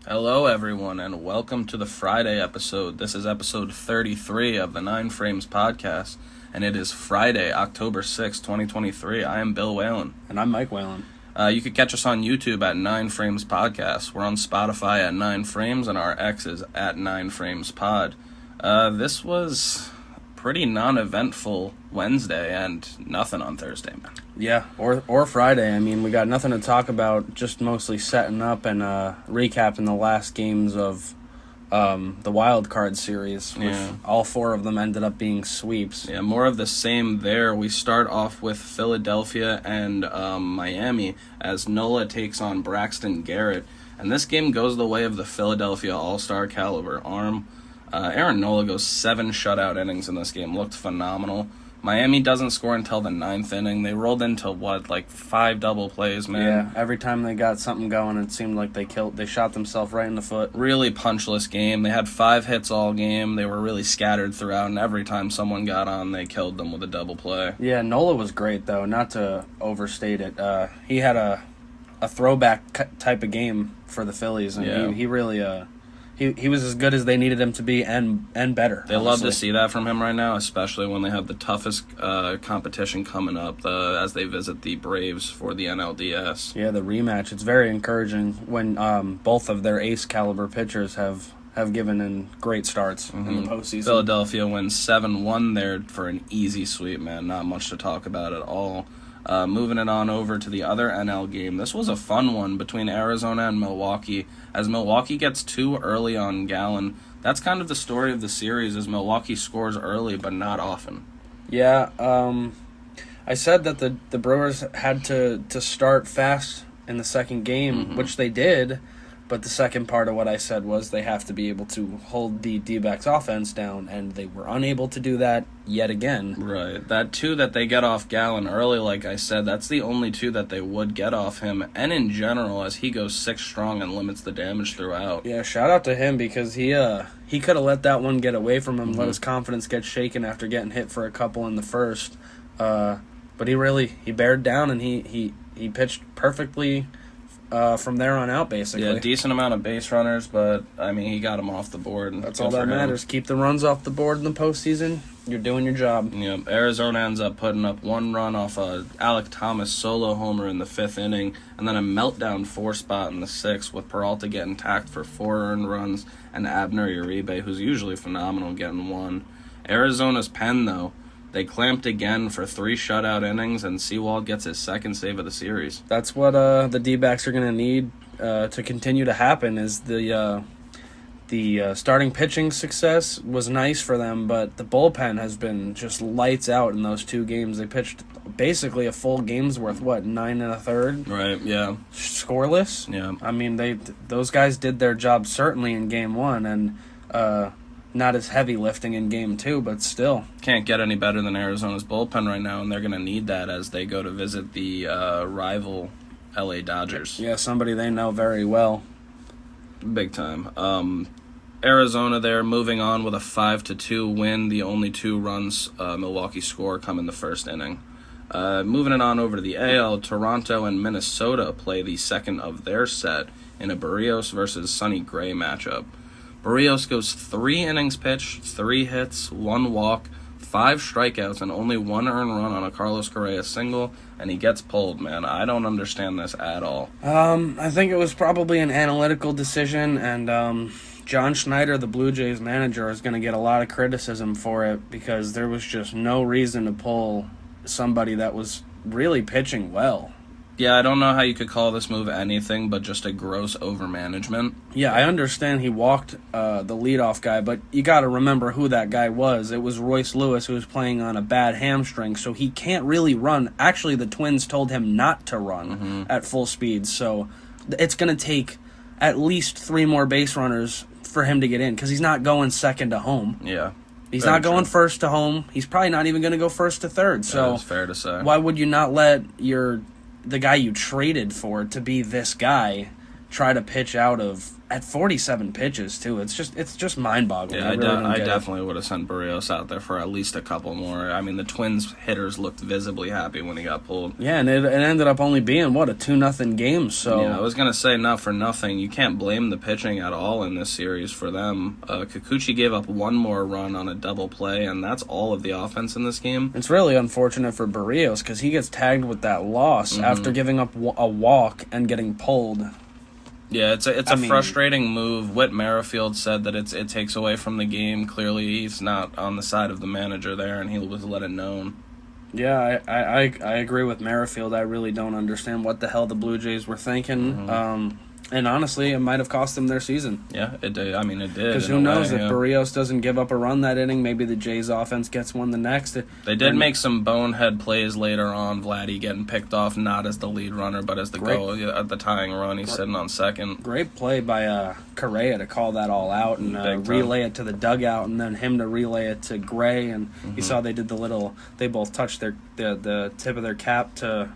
Hello, everyone, and welcome to the Friday episode. This is episode 33 of the 9 Frames podcast, and it is Friday, October 6, 2023. I am Bill Whalen. And I'm Mike Whalen. You could catch us on YouTube at 9 Frames Podcast. We're on Spotify at 9 Frames, and our X is at 9 Frames Pod. This was pretty non-eventful Wednesday and nothing on Thursday, man. Yeah, or Friday. I mean, we got nothing to talk about, just mostly setting up and recapping the last games of the wild card series, which all four of them ended up being sweeps. Yeah, more of the same there. We start off with Philadelphia and Miami as Nola takes on Braxton Garrett. And this game goes the way of the Philadelphia All-Star caliber arm. Aaron Nola goes 7 shutout innings in this game. Looked phenomenal. Miami doesn't score until the 9th inning. They rolled into, 5 double plays, man? Yeah, every time they got something going, it seemed like they shot themselves right in the foot. Really punchless game. They had 5 hits all game. They were really scattered throughout, and every time someone got on, they killed them with a double play. Yeah, Nola was great, though, not to overstate it. He had a throwback type of game for the Phillies, and he really... He was as good as they needed him to be and better. They love to see that from him right now, especially when they have the toughest competition coming up as they visit the Braves for the NLDS. Yeah, the rematch. It's very encouraging when both of their ace-caliber pitchers have given in great starts in the postseason. Philadelphia wins 7-1 there for an easy sweep, man. Not much to talk about at all. Moving it on over to the other NL game. This was a fun one between Arizona and Milwaukee. As Milwaukee gets 2 early on Gallen, that's kind of the story of the series, as Milwaukee scores early but not often. Yeah, I said that the Brewers had to start fast in the second game, which they did. But the second part of what I said was they have to be able to hold the D-backs offense down, and they were unable to do that yet again. Right. That 2 that they get off Gallen early, like I said, that's the only 2 that they would get off him, and in general, as he goes 6 strong and limits the damage throughout. Yeah, shout out to him, because he could have let that one get away from him, let his confidence get shaken after getting hit for a couple in the first. But he bared down, and he pitched perfectly from there on out, basically. Yeah, decent amount of base runners, but, he got them off the board. That's all that matters. Keep the runs off the board in the postseason. You're doing your job. Yep. Arizona ends up putting up 1 run off a Alec Thomas solo homer in the 5th inning, and then a meltdown 4 spot in the 6th, with Peralta getting tacked for 4 earned runs, and Abner Uribe, who's usually phenomenal, getting 1. Arizona's pen, though, they clamped again for 3 shutout innings, and Sewald gets his 2nd save of the series. That's what the D-backs are going to need to continue to happen. Is the starting pitching success was nice for them, but the bullpen has been just lights out in those 2 games. They pitched basically a full game's worth, 9 1/3? Right, yeah. Scoreless? Yeah. Those guys did their job certainly in Game 1, and not as heavy lifting in Game 2, but still. Can't get any better than Arizona's bullpen right now, and they're going to need that as they go to visit the rival LA Dodgers. Yeah, somebody they know very well. Big time. Arizona there moving on with a 5-2 win. The only 2 runs Milwaukee score come in the 1st inning. Moving it on over to the AL, Toronto and Minnesota play the second of their set in a Barrios versus Sonny Gray matchup. Barrios goes 3 innings pitched, 3 hits, 1 walk, 5 strikeouts, and only 1 earned run on a Carlos Correa single, and he gets pulled, man. I don't understand this at all. I think it was probably an analytical decision, and John Schneider, the Blue Jays manager, is going to get a lot of criticism for it, because there was just no reason to pull somebody that was really pitching well. Yeah, I don't know how you could call this move anything but just a gross overmanagement. Yeah, I understand he walked the leadoff guy, but you got to remember who that guy was. It was Royce Lewis, who was playing on a bad hamstring, so he can't really run. Actually, the Twins told him not to run at full speed, so it's going to take at least 3 more base runners for him to get in, because he's not going second to home. Yeah. He's not going first to home. He's probably not even going to go first to third. So that's fair to say. Why would you not let the guy you traded for to be this guy try to pitch out of at 47 pitches too. It's just mind-boggling. Yeah, I I definitely would have sent Barrios out there for at least a couple more. I mean, the Twins hitters looked visibly happy when he got pulled. Yeah, and it ended up only being, a 2-0 game, so... Yeah, I was going to say, not for nothing, you can't blame the pitching at all in this series for them. Kikuchi gave up one more run on a double play, and that's all of the offense in this game. It's really unfortunate for Barrios, because he gets tagged with that loss after giving up a walk and getting pulled. Yeah, it's a frustrating move. Whit Merrifield said that it takes away from the game. Clearly, he's not on the side of the manager there, and he was let it known. Yeah, I agree with Merrifield. I really don't understand what the hell the Blue Jays were thinking. And honestly, it might have cost them their season. Yeah, it did. I mean, it did. Because who knows, if Barrios doesn't give up a run that inning, maybe the Jays offense gets one the next. They did make some bonehead plays later on. Vladdy getting picked off, not as the lead runner, but as the goal at the tying run. He's sitting on second. Great play by Correa to call that all out and relay it to the dugout, and then him to relay it to Gray. And you saw they did they both touched the tip of their cap to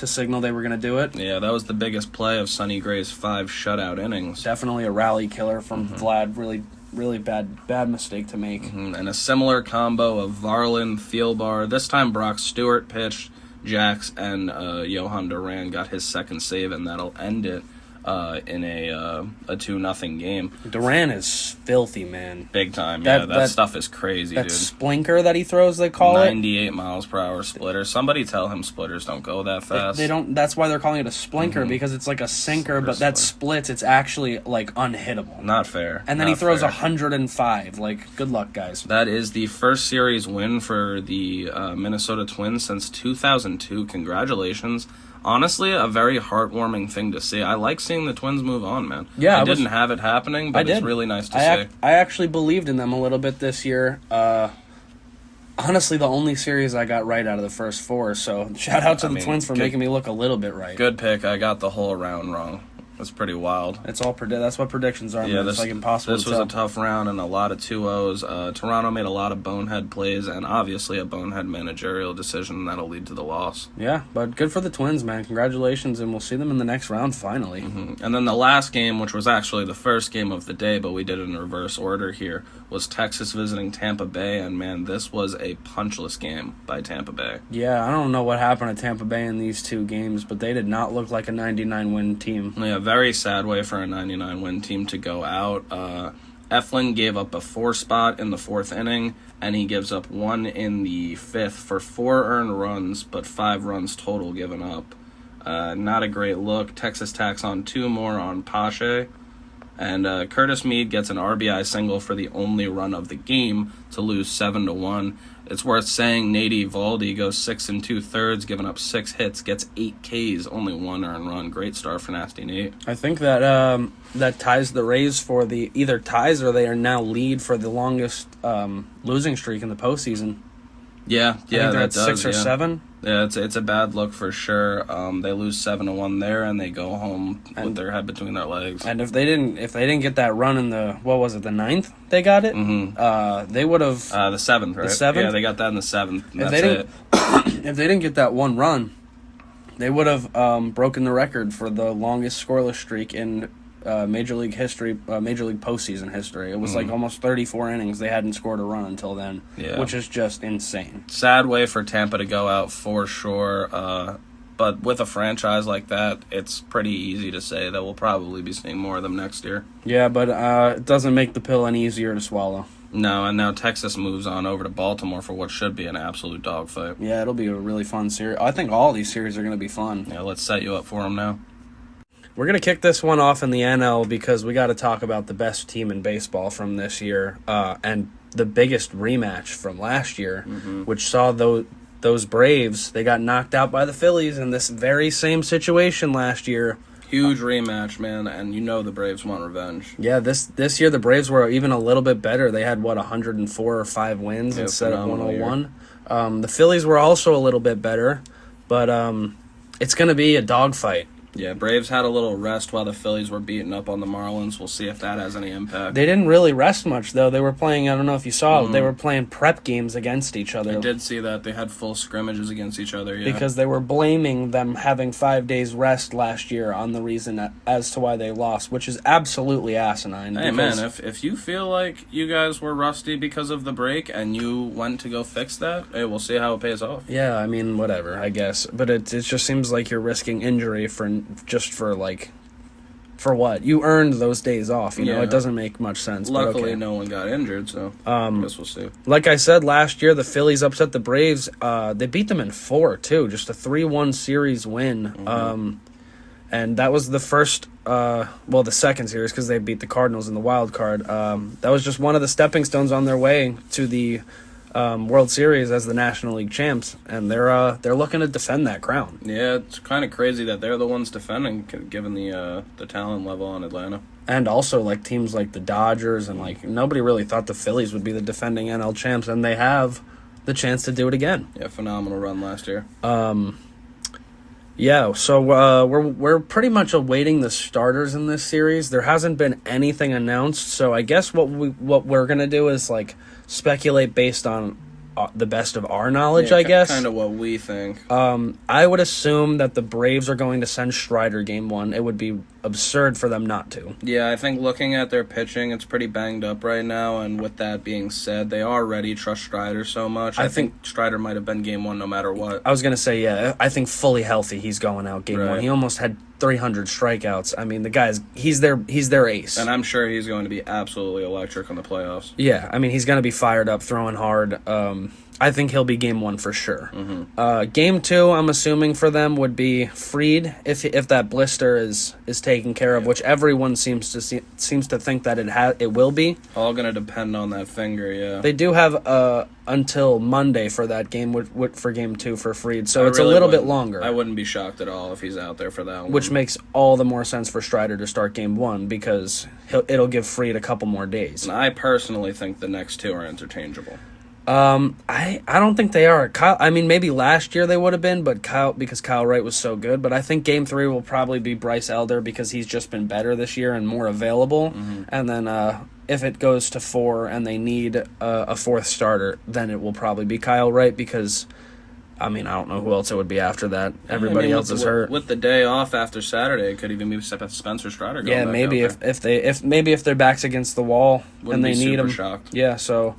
signal they were going to do it. Yeah, that was the biggest play of Sonny Gray's 5 shutout innings. Definitely a rally killer from Vlad. Really, really bad mistake to make. And a similar combo of Varlin, Thielbar. This time Brock Stewart pitched. Jax and Johan Duran got his second save, and that'll end it in a 2-0 game. Duran is filthy, man. Big time, that stuff is crazy, dude. That splinker that he throws, they call 98 miles per hour splitter. Somebody tell him splitters don't go that fast. They don't. That's why they're calling it a splinker, because it's like a sinker, but that splits. It's actually like unhittable. Not fair. And then he throws 105. Like, good luck, guys. That is the first series win for the Minnesota Twins since 2002. Congratulations. Honestly, a very heartwarming thing to see. I like seeing the Twins move on, man. Yeah, I didn't have it happening, but it's really nice to see. I actually believed in them a little bit this year. Honestly, the only series I got right out of the first 4, so shout out to the Twins for making me look a little bit right. Good pick. I got the whole round wrong. That's pretty wild. It's all that's what predictions are. Yeah, it's like impossible. This was a tough round and a lot of 2-0s. Toronto made a lot of bonehead plays and obviously a bonehead managerial decision that'll lead to the loss. Yeah, but good for the Twins, man. Congratulations, and we'll see them in the next round finally. And then the last game, which was actually the first game of the day, but we did it in reverse order here, was Texas visiting Tampa Bay, and man, this was a punchless game by Tampa Bay. Yeah, I don't know what happened to Tampa Bay in these 2 games, but they did not look like a 99-win team. Yeah, very sad way for a 99-win team to go out. Eflin gave up a 4 spot in the 4th inning, and he gives up 1 in the 5th for 4 earned runs, but 5 runs total given up. Not a great look. Texas tacks on 2 more on Pache, and Curtis Meade gets an RBI single for the only run of the game to lose 7-1. It's worth saying Nate Eovaldi goes 6 2/3, giving up 6 hits, gets 8 Ks, only 1 earned run. Great start for Nasty Nate. I think that that ties the Rays for either ties or they are now lead for the longest losing streak in the postseason. Yeah, they're at 6 or 7. Yeah, it's a bad look for sure. They lose 7-1 there, and they go home with their head between their legs. And if they didn't get that run in the the 9th, they got it. They would have the 7th, right? The 7th. Yeah, they got that in the 7th. If they didn't get that one run, they would have broken the record for the longest scoreless streak in Major League history, Major League postseason history. It was like almost 34 innings they hadn't scored a run until then, which is just insane. Sad way for Tampa to go out for sure, but with a franchise like that, it's pretty easy to say that we'll probably be seeing more of them next year. Yeah, but it doesn't make the pill any easier to swallow. No, and now Texas moves on over to Baltimore for what should be an absolute dogfight. Yeah, it'll be a really fun series. I think all these series are going to be fun. Yeah, let's set you up for them now. We're going to kick this one off in the NL because we got to talk about the best team in baseball from this year and the biggest rematch from last year, which saw those Braves, they got knocked out by the Phillies in this very same situation last year. Huge rematch, man, and you know the Braves want revenge. Yeah, this year the Braves were even a little bit better. They had, 104 or 5 wins instead of 101. The Phillies were also a little bit better, but it's going to be a dogfight. Yeah, Braves had a little rest while the Phillies were beating up on the Marlins. We'll see if that has any impact. They didn't really rest much, though. They were playing, I don't know if you saw, they were playing prep games against each other. I did see that. They had full scrimmages against each other, yeah. Because they were blaming them having 5 days rest last year on the reason as to why they lost, which is absolutely asinine. Hey, man, if you feel like you guys were rusty because of the break and you went to go fix that, hey, we'll see how it pays off. Yeah, I mean, whatever, I guess. But it just seems like you're risking injury for what? You earned those days off, you know? It doesn't make much sense. Luckily, no one got injured, so I guess we'll see. Like I said, last year, the Phillies upset the Braves. They beat them in 4, too. Just a 3-1 series win. And that was the first, the second series, because they beat the Cardinals in the wild card. That was just one of the stepping stones on their way to the World Series as the National League champs, and they're looking to defend that crown. Yeah, it's kind of crazy that they're the ones defending, given the talent level on Atlanta. And also, like, teams like the Dodgers, and, like, nobody really thought the Phillies would be the defending NL champs, and they have the chance to do it again. Yeah, phenomenal run last year. Yeah, so we're pretty much awaiting the starters in this series. There hasn't been anything announced, so I guess what we're gonna do is, like, speculate based on the best of our knowledge, I guess. Kind of what we think. I would assume that the Braves are going to send Strider game 1. It would be absurd for them not to. Yeah, I think looking at their pitching, it's pretty banged up right now, and with that being said, they already trust Strider so much. I think Strider might have been game 1 no matter what. I was going to say, yeah, I think fully healthy he's going out game 1. He almost had 300 strikeouts. I mean, the guy's he's their ace. And I'm sure he's going to be absolutely electric in the playoffs. Yeah, I mean, he's going to be fired up, throwing hard. I think he'll be game 1 for sure. Game 2, I'm assuming for them would be Fried if that blister is taken care of, which everyone seems to think that it will be. All going to depend on that finger, yeah. They do have until Monday for that game for game 2 for Fried, so it's really a little bit longer. I wouldn't be shocked at all if he's out there for that one. Which makes all the more sense for Strider to start game 1 because it'll give Fried a couple more days. And I personally think the next 2 are interchangeable. I don't think they are. Kyle, I mean, maybe last year they would have been, but because Kyle Wright was so good. But I think Game 3 will probably be Bryce Elder because he's just been better this year and more available. And then if it goes to 4 and they need a 4th starter, then it will probably be Kyle Wright because, I mean, I don't know who else it would be after that. Everybody else is hurt. With the day off after Saturday, it could even be Spencer Strider going back maybe out there. if their back's against the wall and they need him. Shocked. Yeah, so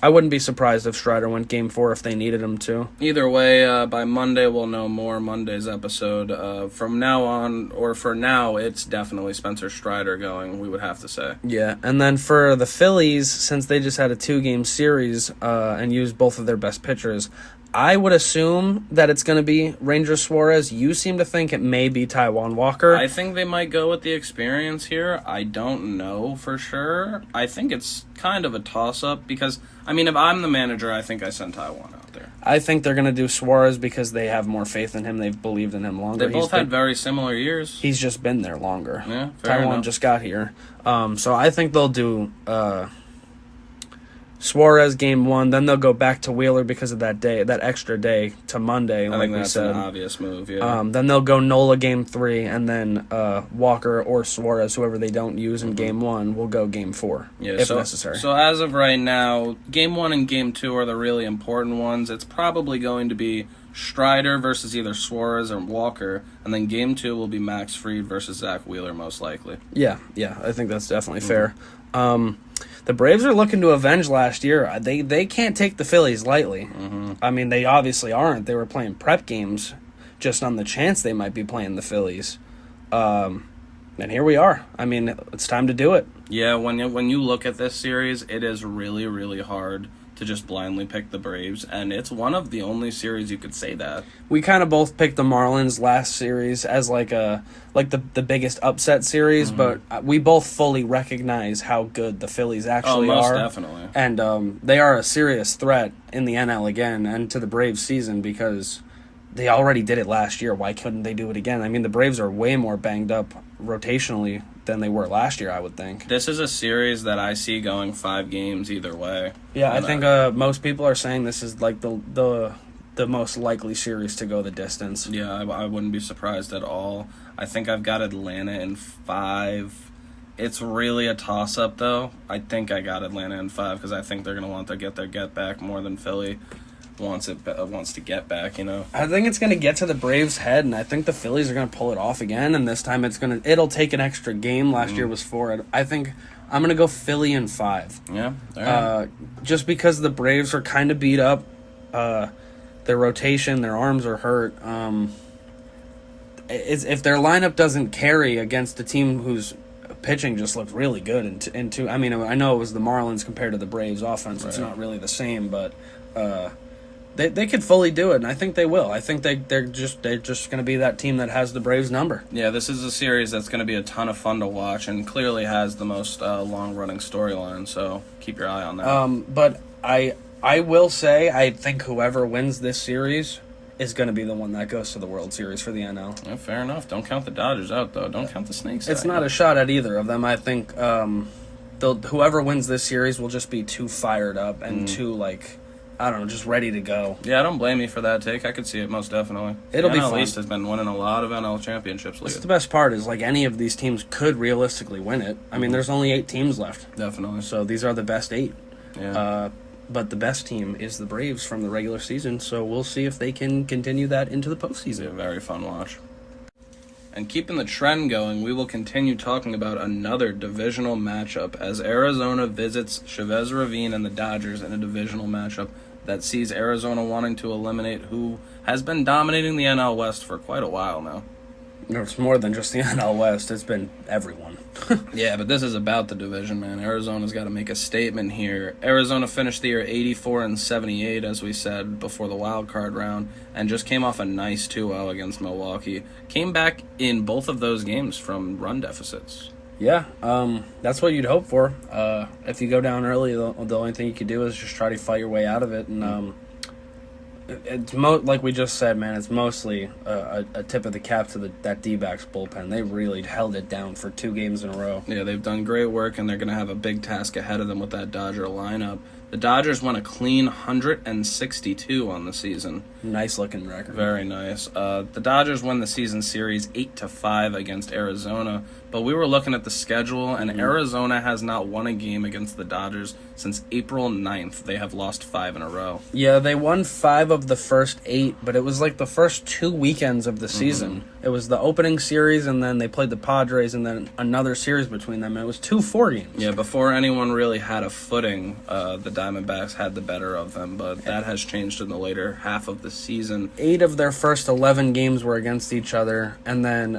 I wouldn't be surprised if Strider went game 4 if they needed him to. Either way, by Monday we'll know more. Monday's episode. From now on, or for now, it's definitely Spencer Strider going, we would have to say. Yeah, and then for the Phillies, since they just had a 2-game series and used both of their best pitchers, I would assume that it's going to be Ranger Suarez. You seem to think it may be Taijuan Walker. I think they might go with the experience here. I don't know for sure. I think it's kind of a toss-up because, I mean, if I'm the manager, I think I send Taijuan out there. I think they're going to do Suarez because they have more faith in him. They've believed in him longer. They both had very similar years. He's just been there longer. Yeah, fair Taijuan enough. just got here. So I think they'll do Suarez game 1, then they'll go back to Wheeler because of that extra day to Monday. I think that's an obvious move, yeah. Then they'll go Nola game 3, and then Walker or Suarez, whoever they don't use in game 1, will go game 4, if necessary. So as of right now, game 1 and game 2 are the really important ones. It's probably going to be Strider versus either Suarez or Walker, and then game 2 will be Max Fried versus Zach Wheeler, most likely. Yeah, I think that's definitely fair. The Braves are looking to avenge last year. They can't take the Phillies lightly. I mean, they obviously aren't. They were playing prep games just on the chance they might be playing the Phillies. And here we are. I mean, it's time to do it. Yeah, when you look at this series, it is really, really hard to just blindly pick the Braves, and it's one of the only series you could say that. We kind of both picked the Marlins last series as the biggest upset series, but we both fully recognize how good the Phillies actually most are. Definitely. And they are a serious threat in the NL again and to the Braves season because they already did it last year. Why couldn't they do it again? I mean, the Braves are way more banged up rotationally than they were last year, I would think. This is a series that I see going 5 games either way. Yeah, I think most people are saying this is like the the most likely series to go the distance. Yeah, I wouldn't be surprised at all. I think I've got Atlanta in 5. It's really a toss-up, though. I think I got Atlanta in 5 because I think they're going to want to get their get-back more than Philly wants to get back, you know? I think it's going to get to the Braves' head, and I think the Phillies are going to pull it off again, and this time it'll take an extra game. Last year was 4. I think I'm going to go Philly in 5. Yeah, all right. Just because the Braves are kind of beat up. Their rotation, their arms are hurt. If their lineup doesn't carry against a team whose pitching just looked really good, I mean, I know it was the Marlins compared to the Braves' offense. Right. It's not really the same, but they could fully do it, and I think they will. I think they're just going to be that team that has the Braves' number. Yeah, this is a series that's going to be a ton of fun to watch, and clearly has the most long-running storyline. So keep your eye on that. But I will say, I think whoever wins this series is going to be the one that goes to the World Series for the NL. Yeah, fair enough. Don't count the Dodgers out, though. Don't count the Snakes out. It's not a shot at either of them. I think whoever wins this series will just be too fired up and too, I don't know, just ready to go. Yeah, I don't blame you for that take. I could see it most definitely. It'll be fun. fun. East has been winning a lot of NL championships lately. That's the best part is, any of these teams could realistically win it. I mean, there's only 8 teams left. Definitely. So these are the best 8. Yeah. But the best team is the Braves from the regular season, so we'll see if they can continue that into the postseason. It'll be a very fun watch. And keeping the trend going, we will continue talking about another divisional matchup as Arizona visits Chavez Ravine and the Dodgers in a divisional matchup that sees Arizona wanting to eliminate who has been dominating the NL West for quite a while now. It's more than just the NL West. It's been everyone. Yeah, but this is about the division, man. Arizona's got to make a statement here. Arizona finished the year 84-78, as we said, before the wild card round, and just came off a nice 2-0 against Milwaukee. Came back in both of those games from run deficits. Yeah, that's what you'd hope for. If you go down early, the only thing you could do is just try to fight your way out of it, and it's like we just said, man. It's mostly a tip of the cap to that D-backs bullpen. They really held it down for 2 games in a row. Yeah, they've done great work, and they're going to have a big task ahead of them with that Dodger lineup. The Dodgers won a clean 162 on the season. Nice looking record. Very nice. The Dodgers won the season series 8-5 against Arizona, but we were looking at the schedule, and Arizona has not won a game against the Dodgers since April 9th. They have lost 5 in a row. Yeah, they won 5 of the first 8, but it was the first 2 weekends of the season. It was the opening series, and then they played the Padres, and then another series between them. And it was 2 4 games. Yeah, before anyone really had a footing, the Diamondbacks had the better of them, but that has changed in the later half of the season. 8 of their first 11 games were against each other, and then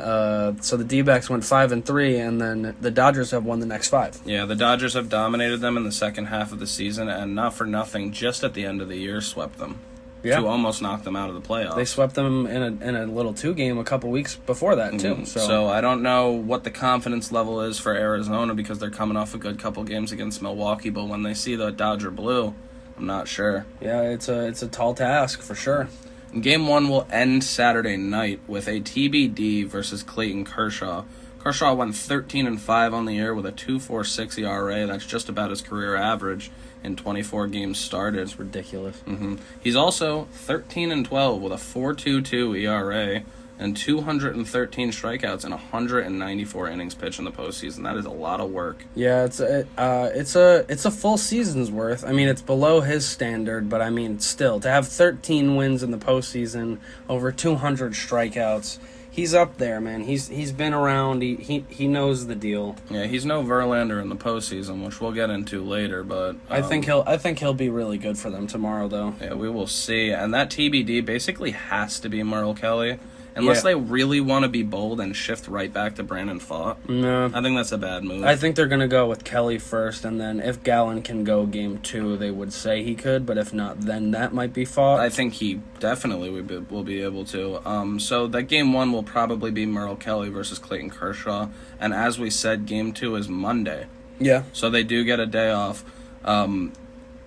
so the D-backs went 5-3, and then the Dodgers have won the next 5. Yeah, the Dodgers have dominated them in the second half of the season, and not for nothing, just at the end of the year, swept them. Yeah. To almost knock them out of the playoffs. They swept them in a little 2 game a couple weeks before that, too. So I don't know what the confidence level is for Arizona because they're coming off a good couple games against Milwaukee, but when they see the Dodger blue, I'm not sure. Yeah, it's a tall task for sure. Game 1 will end Saturday night with a TBD versus Clayton Kershaw. Kershaw went 13-5 on the year with a 2.46 ERA. That's just about his career average in 24 games started. It's ridiculous. He's also 13-12 with a 4.22 ERA and 213 strikeouts and 194 innings pitched in the postseason. That is a lot of work. Yeah, it's a full season's worth. I mean, it's below his standard, but I mean, still to have 13 wins in the postseason, over 200 strikeouts. He's up there, man. He's been around. He knows the deal. Yeah, he's no Verlander in the postseason, which we'll get into later. But I think he'll be really good for them tomorrow, though. Yeah, we will see. And that TBD basically has to be Merle Kelly, unless they really want to be bold and shift right back to Brandon Pfaadt. No, I think that's a bad move. I think they're gonna go with Kelly first, and then if Gallen can go game 2, they would say he could. But if not, then that might be Pfaadt. I think he definitely will be able to. So that game 1 will probably be Merle Kelly versus Clayton Kershaw, and as we said, game 2 is Monday. Yeah. So they do get a day off.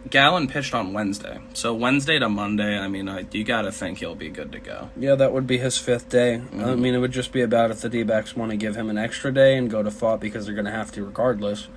Gallen pitched on Wednesday. So Wednesday to Monday, I mean, you got to think he'll be good to go. Yeah, that would be his 5th day. I mean, it would just be about if the D-backs want to give him an extra day and go to Fott because they're going to have to regardless.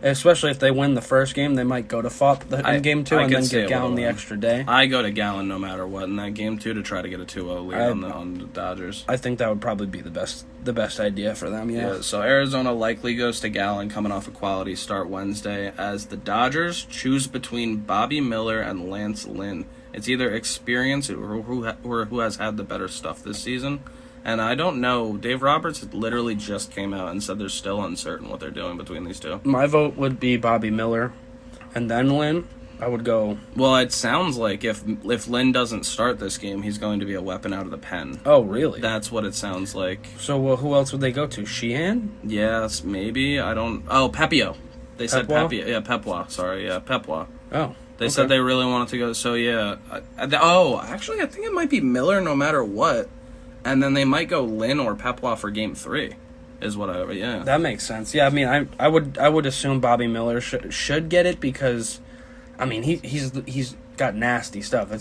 Especially if they win the first game, they might go to Fott in Game 2 and then give Gallen the extra day. I go to Gallen no matter what in that Game 2 to try to get a 2-0 lead on the Dodgers. I think that would probably be the best idea for them, yeah. So Arizona likely goes to Gallen coming off a quality start Wednesday as the Dodgers choose between Bobby Miller and Lance Lynn. It's either experience or who has had the better stuff this season. And I don't know. Dave Roberts literally just came out and said they're still uncertain what they're doing between these two. My vote would be Bobby Miller and then Lynn. I would go... Well, it sounds like if Lynn doesn't start this game, he's going to be a weapon out of the pen. Oh, really? That's what it sounds like. So who else would they go to? Sheehan? Yes, maybe. I don't... Oh, Pepio. They said Pepio. Yeah, Pepwa. Sorry, yeah, Pepwa. Oh, They said they really wanted to go, so yeah. Actually, I think it might be Miller no matter what. And then they might go Lynn or Pepwa for Game 3, yeah. That makes sense. Yeah, I mean, I would assume Bobby Miller should get it because, I mean, he's got nasty stuff.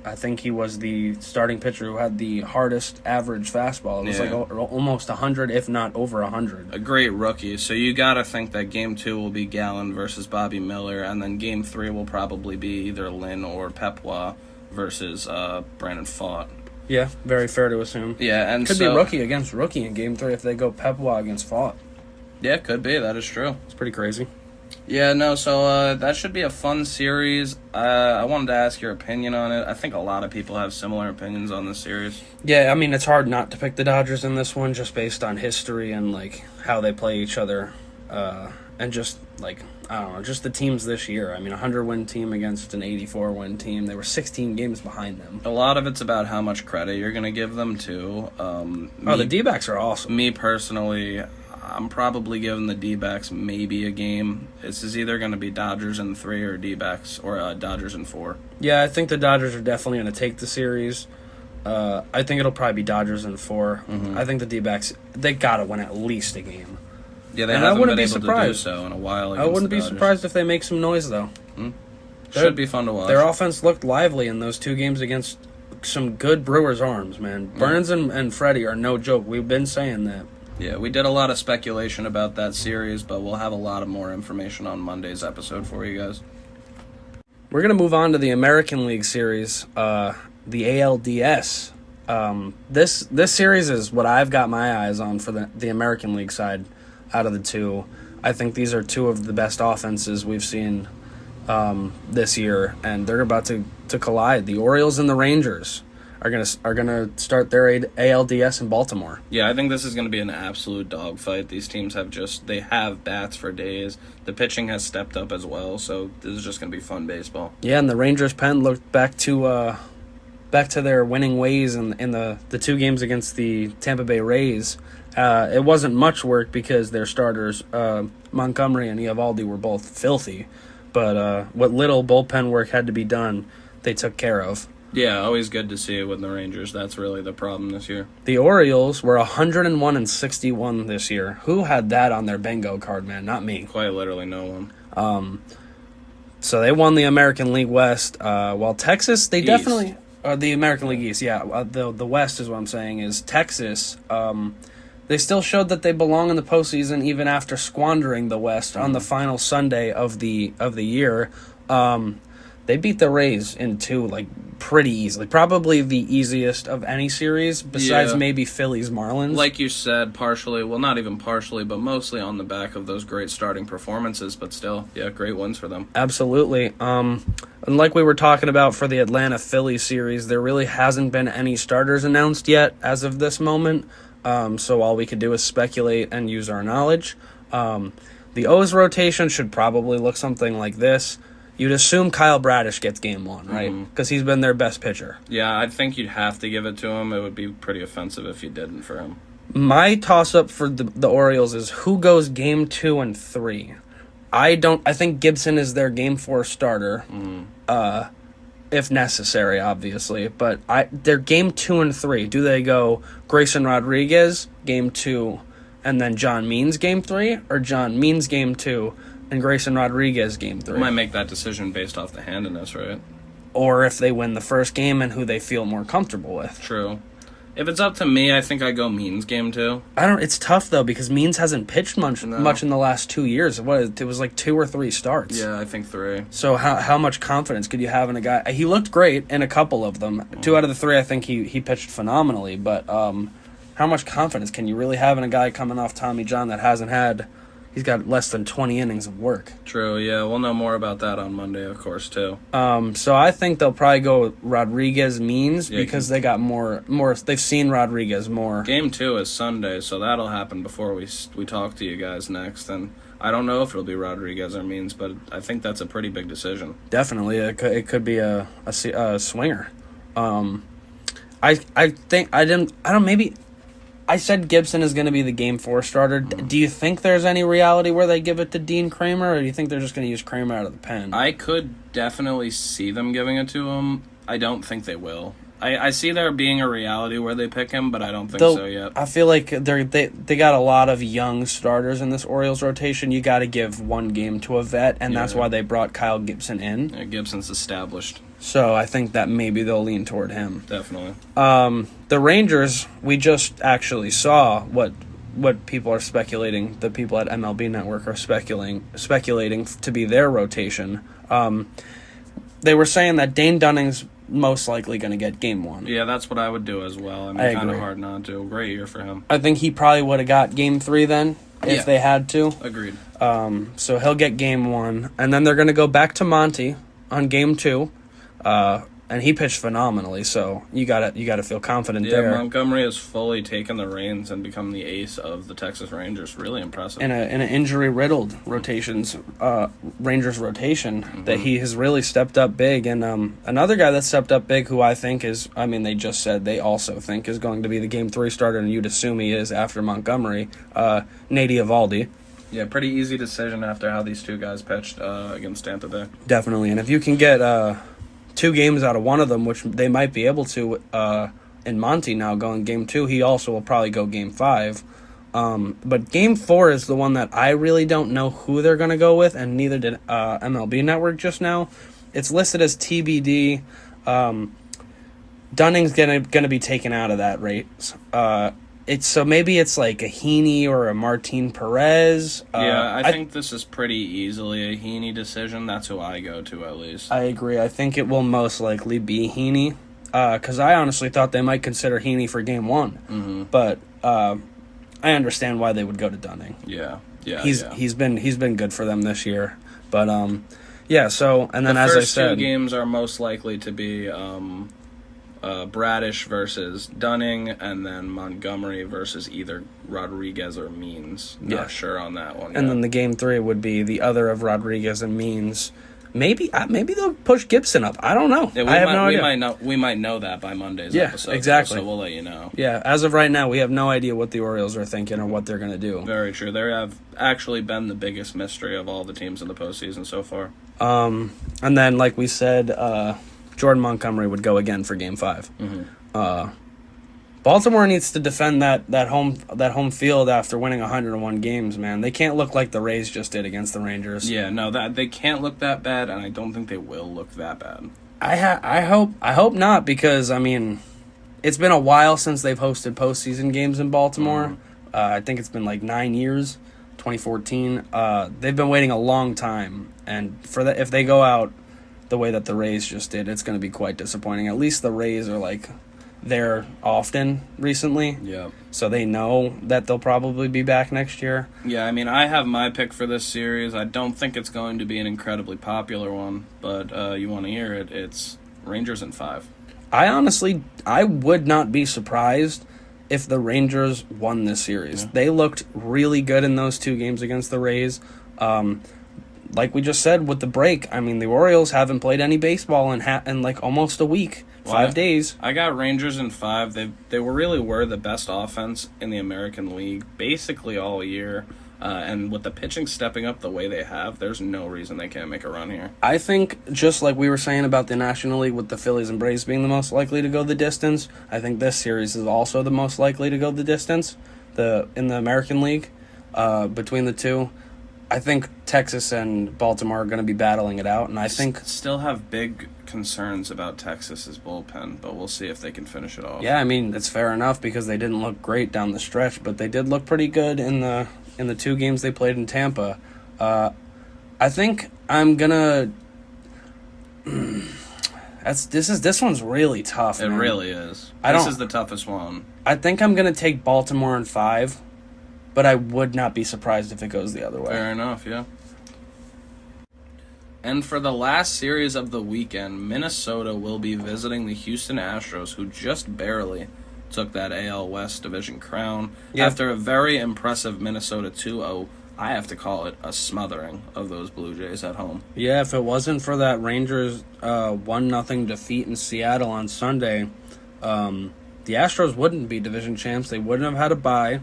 I think he was the starting pitcher who had the hardest average fastball. It was like almost 100, if not over 100. A great rookie. So you got to think that Game 2 will be Gallen versus Bobby Miller, and then Game 3 will probably be either Lynn or Pepwa versus Brandon Pfaadt. Yeah, very fair to assume. Yeah, and could be rookie against rookie in Game 3 if they go Pepwa against Pfaadt. Yeah, could be. That is true. It's pretty crazy. Yeah, no, so that should be a fun series. I wanted to ask your opinion on it. I think a lot of people have similar opinions on this series. Yeah, I mean, it's hard not to pick the Dodgers in this one just based on history and, like, how they play each other. And just, like, I don't know, just the teams this year. I mean, a 100-win team against an 84-win team. They were 16 games behind them. A lot of it's about how much credit you're going to give them, too. The D-backs are awesome. Me, personally... I'm probably giving the D-backs maybe a game. This is either going to be Dodgers in 3 or D-backs or Dodgers in 4. Yeah, I think the Dodgers are definitely going to take the series. I think it'll probably be Dodgers in 4. I think the D-backs, they got to win at least a game. Yeah, they haven't been able to do so in a while. I wouldn't be surprised if they make some noise, though. Should be fun to watch. Their offense looked lively in those 2 games against some good Brewers arms, man. Burns and Freddie are no joke. We've been saying that. Yeah, we did a lot of speculation about that series, but we'll have a lot of more information on Monday's episode for you guys. We're going to move on to the American League Series, the ALDS. This series is what I've got my eyes on for the American League side out of the 2. I think these are 2 of the best offenses we've seen this year, and they're about to collide. The Orioles and the Rangers are gonna start their ALDS in Baltimore. Yeah, I think this is gonna be an absolute dogfight. These teams they have bats for days. The pitching has stepped up as well, so this is just gonna be fun baseball. Yeah, and the Rangers pen looked back to their winning ways in the 2 games against the Tampa Bay Rays. It wasn't much work because their starters Montgomery and Eovaldi were both filthy, but what little bullpen work had to be done, they took care of. Yeah, always good to see it with the Rangers. That's really the problem this year. The Orioles were 101-61 this year. Who had that on their bingo card, man? Not me. Quite literally no one. So they won the American League West. While Texas, they definitely... the American League East, yeah. The West is what I'm saying, is Texas. They still showed that they belong in the postseason even after squandering the West on the final Sunday of the year. They beat the Rays in 2, pretty easily. Probably the easiest of any series, besides maybe Phillies Marlins. Like you said, partially, well, not even partially, but mostly on the back of those great starting performances, but still, yeah, great wins for them. Absolutely. And like we were talking about for the Atlanta Phillies series, there really hasn't been any starters announced yet as of this moment, so all we could do is speculate and use our knowledge. The O's rotation should probably look something like this. You'd assume Kyle Bradish gets game 1, right? Because he's been their best pitcher. Yeah, I think you'd have to give it to him. It would be pretty offensive if you didn't for him. My toss-up for the Orioles is who goes game 2 and 3. I think Gibson is their game 4 starter, if necessary, obviously. But they're game 2 and 3. Do they go Grayson Rodriguez, game 2, and then John Means game 3, or John Means game 2 and Grayson Rodriguez game 3. Might make that decision based off the handedness, right? Or if they win the first game and who they feel more comfortable with. True. If it's up to me, I think I go Means game 2. It's tough though because Means hasn't pitched much in the last 2 years. It was like 2 or 3 starts. Yeah, I think 3. So how much confidence could you have in a guy? He looked great in a couple of them. 2 out of the 3, I think he pitched phenomenally. But how much confidence can you really have in a guy coming off Tommy John that hasn't had? He's got less than 20 innings of work. True, yeah. We'll know more about that on Monday, of course, too. So I think they'll probably go with Rodriguez Means because they got more. They've seen Rodriguez more. Game 2 is Sunday, so that'll happen before we talk to you guys next. And I don't know if it'll be Rodriguez or Means, but I think that's a pretty big decision. Definitely, it could be a swinger. I think I don't maybe. I said Gibson is going to be the Game 4 starter. Do you think there's any reality where they give it to Dean Kramer, or do you think they're just going to use Kramer out of the pen? I could definitely see them giving it to him. I don't think they will. I see there being a reality where they pick him, but I don't think so yet. I feel like they got a lot of young starters in this Orioles rotation. You got to give one game to a vet, and that's why they brought Kyle Gibson in. Yeah, Gibson's established. So I think that maybe they'll lean toward him. Definitely. The Rangers, we just actually saw what people are speculating. The people at MLB Network are speculating to be their rotation. They were saying that Dane Dunning's most likely going to get Game 1. Yeah, that's what I would do as well. I mean, kind of hard not to. Great year for him. I think he probably would have got Game 3 then if they had to. Agreed. So he'll get Game 1, and then they're going to go back to Monty on Game 2. And he pitched phenomenally, so you gotta feel confident there. Yeah, Montgomery has fully taken the reins and become the ace of the Texas Rangers. Really impressive. In an injury-riddled Rangers rotation, that he has really stepped up big. And another guy that stepped up big, who I think they just said they also think is going to be the Game 3 starter, and you'd assume he is after Montgomery, Nady Eovaldi. Yeah, pretty easy decision after how these two guys pitched against Tampa Bay. Definitely, and if you can get 2 games out of one of them, which they might be able to in Monty now going Game 2, he also will probably go Game 5. But Game 4 is the one that I really don't know who they're going to go with, and neither did MLB Network just now. It's listed as TBD. Dunning's going to be taken out of that race. So maybe it's like a Heaney or a Martin Perez. I think this is pretty easily a Heaney decision. That's who I go to, at least. I agree. I think it will most likely be Heaney, because I honestly thought they might consider Heaney for Game 1. Mm-hmm. But I understand why they would go to Dunning. Yeah. He's been good for them this year. But So and then the as I first said, 2 games are most likely to be Bradish versus Dunning, and then Montgomery versus either Rodriguez or Means. Not sure on that one. And then the Game 3 would be the other of Rodriguez and Means. Maybe they'll push Gibson up. I don't know. Yeah, I have no idea. We might know that by Monday's episode. Exactly. So we'll let you know. Yeah, as of right now, we have no idea what the Orioles are thinking or what they're going to do. Very true. They have actually been the biggest mystery of all the teams in the postseason so far. And then, like we said, Jordan Montgomery would go again for Game 5. Mm-hmm. Baltimore needs to defend that home field after winning 101 games, man. They can't look like the Rays just did against the Rangers. Yeah, no, that they can't look that bad, and I don't think they will look that bad. I hope not, because it's been a while since they've hosted postseason games in Baltimore. Mm-hmm. I think it's been like 9 years, 2014. They've been waiting a long time, and if they go out the way that the Rays just did, it's going to be quite disappointing. At least the Rays are there often recently. Yeah. So they know that they'll probably be back next year. Yeah, I have my pick for this series. I don't think it's going to be an incredibly popular one, but you want to hear it. It's Rangers in 5. I would not be surprised if the Rangers won this series. Yeah. They looked really good in those 2 games against the Rays. Like we just said with the break, the Orioles haven't played any baseball in like almost a week, 5 days. I got Rangers in 5. They really were the best offense in the American League basically all year. And with the pitching stepping up the way they have, there's no reason they can't make a run here. I think, just like we were saying about the National League with the Phillies and Braves being the most likely to go the distance, I think this series is also the most likely to go the distance. in the American League between the two. I think Texas and Baltimore are going to be battling it out, and I think still have big concerns about Texas's bullpen, but we'll see if they can finish it off. Yeah, I mean, it's fair enough because they didn't look great down the stretch, but they did look pretty good in the 2 games they played in Tampa. I think I'm gonna. This one's really tough. It man. really is. This is the toughest one. I think I'm gonna take Baltimore in 5, but I would not be surprised if it goes the other way. Fair enough, yeah. And for the last series of the weekend, Minnesota will be visiting the Houston Astros, who just barely took that AL West division crown after a very impressive Minnesota 2-0. I have to call it a smothering of those Blue Jays at home. Yeah, if it wasn't for that Rangers 1-0 defeat in Seattle on Sunday, the Astros wouldn't be division champs. They wouldn't have had a bye,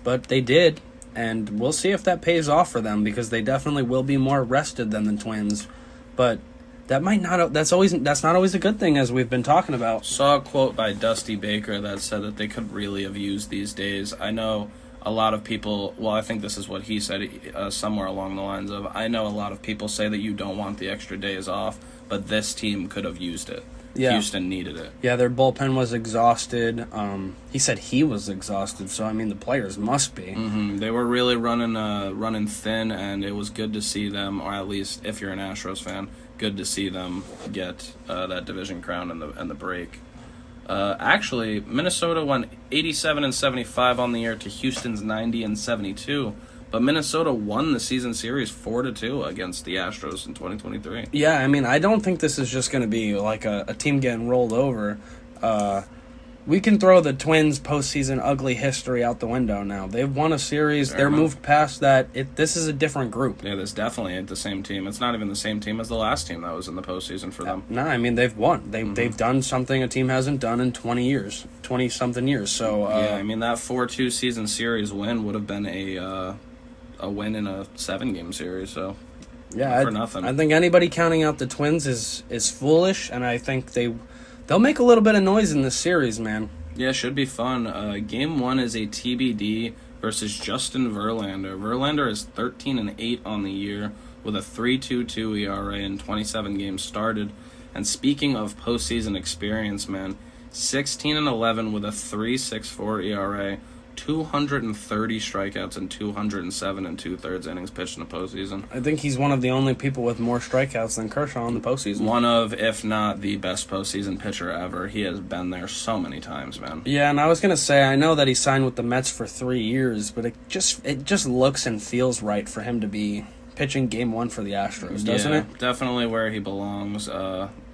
but they did. And we'll see if that pays off for them because they definitely will be more rested than the Twins. But that might not. That's not always a good thing, as we've been talking about. Saw a quote by Dusty Baker that said that they could really have used these days. I know a lot of people. Well, I think this is what he said somewhere along the lines of, I know a lot of people say that you don't want the extra days off, but this team could have used it. Yeah. Houston needed it. Yeah, their bullpen was exhausted. He said he was exhausted, so, I mean, the players must be. Mm-hmm. They were really running thin, and it was good to see them, or at least if you're an Astros fan, good to see them get that division crown and the break. Actually, Minnesota won 87-75 on the year to Houston's 90-72. But Minnesota won the season series 4-2 against the Astros in 2023. Yeah, I mean, I don't think this is just going to be like a team getting rolled over. We can throw the Twins' postseason ugly history out the window now. They've won a series. They're moved past that. This is a different group. Yeah, this definitely ain't the same team. It's not even the same team as the last team that was in the postseason for them. No, I mean, they've won. They've done something a team hasn't done in 20-something years. So yeah, I mean, that 4-2 season series win would have been a win in a 7-game series, so yeah, for nothing. I think anybody counting out the Twins is foolish, and I think they'll make a little bit of noise in this series, man. Yeah, should be fun. Game 1 is a TBD versus Justin Verlander. Verlander is 13-8 on the year with a 3.22 ERA in 27 games started. And speaking of postseason experience, man, 16-11 with a 3.64 ERA. 230 strikeouts and 207 2/3 innings pitched in the postseason. I think he's one of the only people with more strikeouts than Kershaw in the postseason. One of, if not the best postseason pitcher ever. He has been there so many times, man. Yeah, and I was gonna say, I know that he signed with the Mets for 3 years, but it just looks and feels right for him to be pitching Game 1 for the Astros, doesn't it? Definitely where he belongs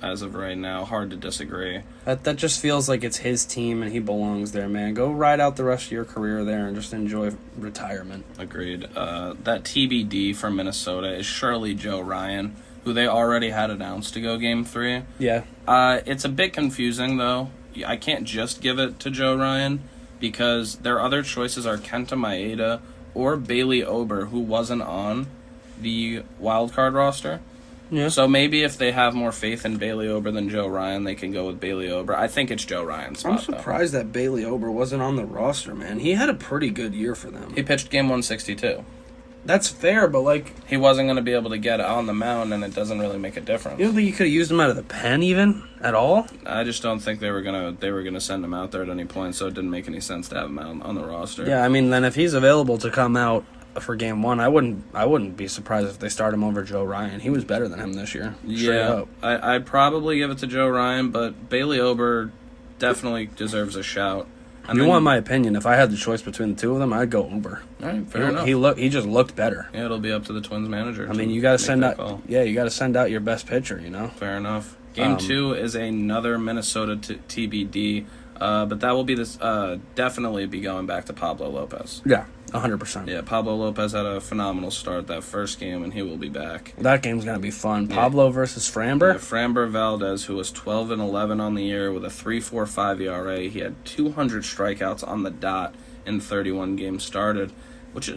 as of right now. Hard to disagree. That just feels like it's his team and he belongs there, man. Go ride out the rest of your career there and just enjoy retirement. Agreed. That TBD from Minnesota is surely Joe Ryan, who they already had announced to go Game 3. Yeah. It's a bit confusing, though. I can't just give it to Joe Ryan because their other choices are Kenta Maeda or Bailey Ober, who wasn't on the wild card roster. Yeah. So maybe if they have more faith in Bailey Ober than Joe Ryan, they can go with Bailey Ober. I think it's Joe Ryan's spot, I'm surprised that Bailey Ober wasn't on the roster, man. He had a pretty good year for them. He pitched Game 162. That's fair, but he wasn't going to be able to get on the mound, and it doesn't really make a difference. You don't think you could have used him out of the pen even at all? I just don't think they were gonna send him out there at any point, so it didn't make any sense to have him out on the roster. Yeah, I mean, then if he's available to come out for Game 1, I wouldn't be surprised if they start him over Joe Ryan. He was better than him this year. Yeah, I'd probably give it to Joe Ryan, but Bailey Ober definitely deserves a shout. You want my opinion? If I had the choice between the two of them, I'd go Ober. All right, fair enough. He just looked better. Yeah, it'll be up to the Twins manager. I mean, you got to send out. Yeah, you got to send out your best pitcher. You know. Fair enough. Game 2 is another Minnesota TBD, but that will be definitely be going back to Pablo Lopez. Yeah, 100%. Yeah, Pablo Lopez had a phenomenal start that first game, and he will be back. That game's gonna be fun. Yeah. Pablo versus Framber. Yeah, Framber Valdez, who was 12-11 on the year with a 3.45 ERA. He had 200 strikeouts on the dot in 31 games started.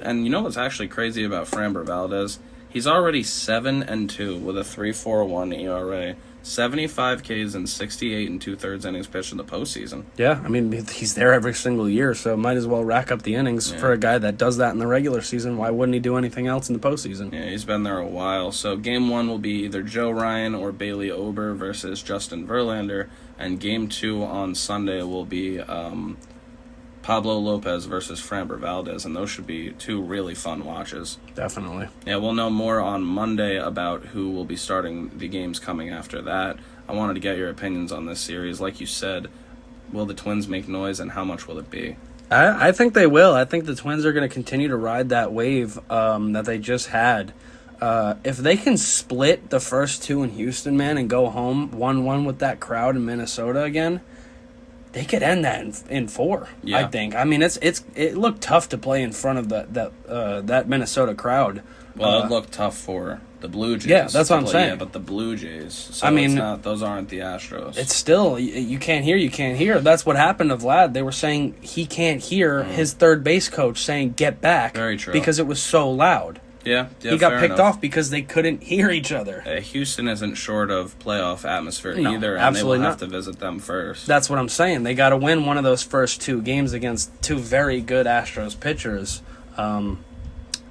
And you know what's actually crazy about Framber Valdez? He's already 7-2 with a 3.41 ERA, 75 Ks and 68 and 2/3 innings pitched in the postseason. Yeah, I mean, he's there every single year, so might as well rack up the innings for a guy that does that in the regular season. Why wouldn't he do anything else in the postseason? Yeah, he's been there a while. So Game 1 will be either Joe Ryan or Bailey Ober versus Justin Verlander, and Game 2 on Sunday will be Pablo Lopez versus Framber Valdez, and those should be two really fun watches. Definitely. Yeah, we'll know more on Monday about who will be starting the games coming after that. I wanted to get your opinions on this series. Like you said, will the Twins make noise, and how much will it be? I think they will. I think the Twins are going to continue to ride that wave that they just had. If they can split the first two in Houston, man, and go home 1-1 with that crowd in Minnesota again, they could end that in 4. Yeah. I think. I mean, it looked tough to play in front of that Minnesota crowd. Well, it looked tough for the Blue Jays. Yeah, that's what I'm saying. Yeah, but the Blue Jays. So I mean, those aren't the Astros. It's still, you can't hear. That's what happened to Vlad. They were saying he can't hear his third base coach saying, "Get back." Very true. Because it was so loud. Yeah, he got picked enough. off because they couldn't hear each other. Houston isn't short of playoff atmosphere No, either, and absolutely they will not. have to visit them first. That's what I'm saying. They got to win one of those first 2 games against 2 very good Astros pitchers. And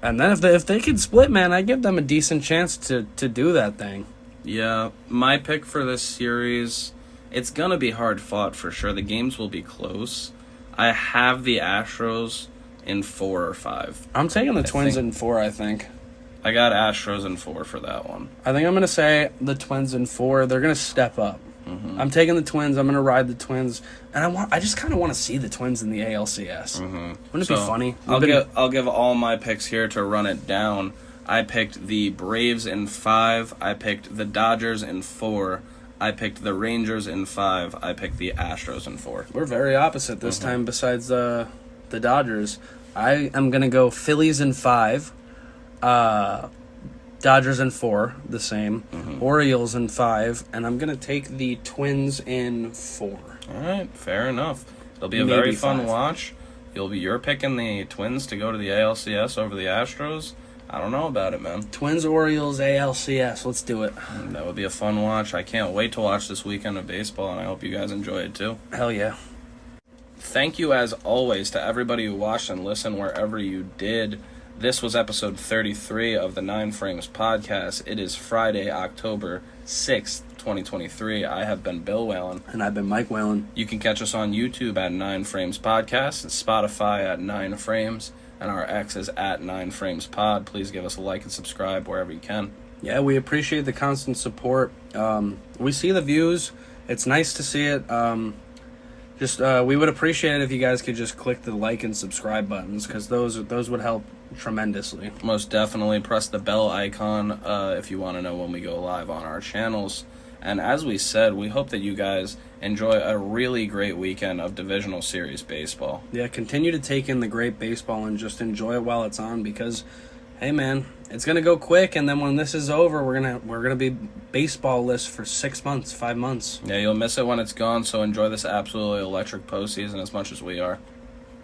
then if they could split, man, I give them a decent chance to do that thing. Yeah, my pick for this series, it's going to be hard fought for sure. The games will be close. I have the Astros in 4 or 5. I'm taking the Twins in 4, I think. I got Astros in 4 for that one. I think I'm going to say the Twins in 4. They're going to step up. I'm taking the Twins. I'm going to ride the Twins. And I just kind of want to see the Twins in the ALCS. Wouldn't it be funny? I'll give all my picks here to run it down. I picked the Braves in 5. I picked the Dodgers in 4. I picked the Rangers in 5. I picked the Astros in 4. We're very opposite this time besides the Dodgers. I am going to go Phillies in 5. Dodgers in 4, the same. Orioles in 5. And I'm going to take the Twins in 4. All right, fair enough. It'll be a Maybe very fun 5. watch. You're picking the Twins to go to the ALCS over the Astros. I don't know about it, man. Twins, Orioles, ALCS. Let's do it. That would be a fun watch. I can't wait to watch this weekend of baseball, and I hope you guys enjoy it too. Hell yeah. Thank you, as always, to everybody who watched and listened wherever you did. This was episode 33 of the 9 Frames podcast. It is Friday, October 6th, 2023. I have been Bill Whalen. And I've been Mike Whalen. You can catch us on YouTube at 9 Frames Podcast, and Spotify at 9 Frames, and our X is at 9 Frames Pod. Please give us a like and subscribe wherever you can. Yeah, we appreciate the constant support. We see the views. It's nice to see it. We would appreciate it if you guys could just click the like and subscribe buttons, because those would help tremendously. Most definitely press the bell icon if you want to know when we go live on our channels. And as we said, we hope that you guys enjoy a really great weekend of Divisional Series baseball. Yeah, continue to take in the great baseball and just enjoy it while it's on, because, hey man, it's gonna go quick, and then when this is over, we're gonna be baseball-less for 6 months, 5 months. Yeah, you'll miss it when it's gone, so enjoy this absolutely electric postseason as much as we are.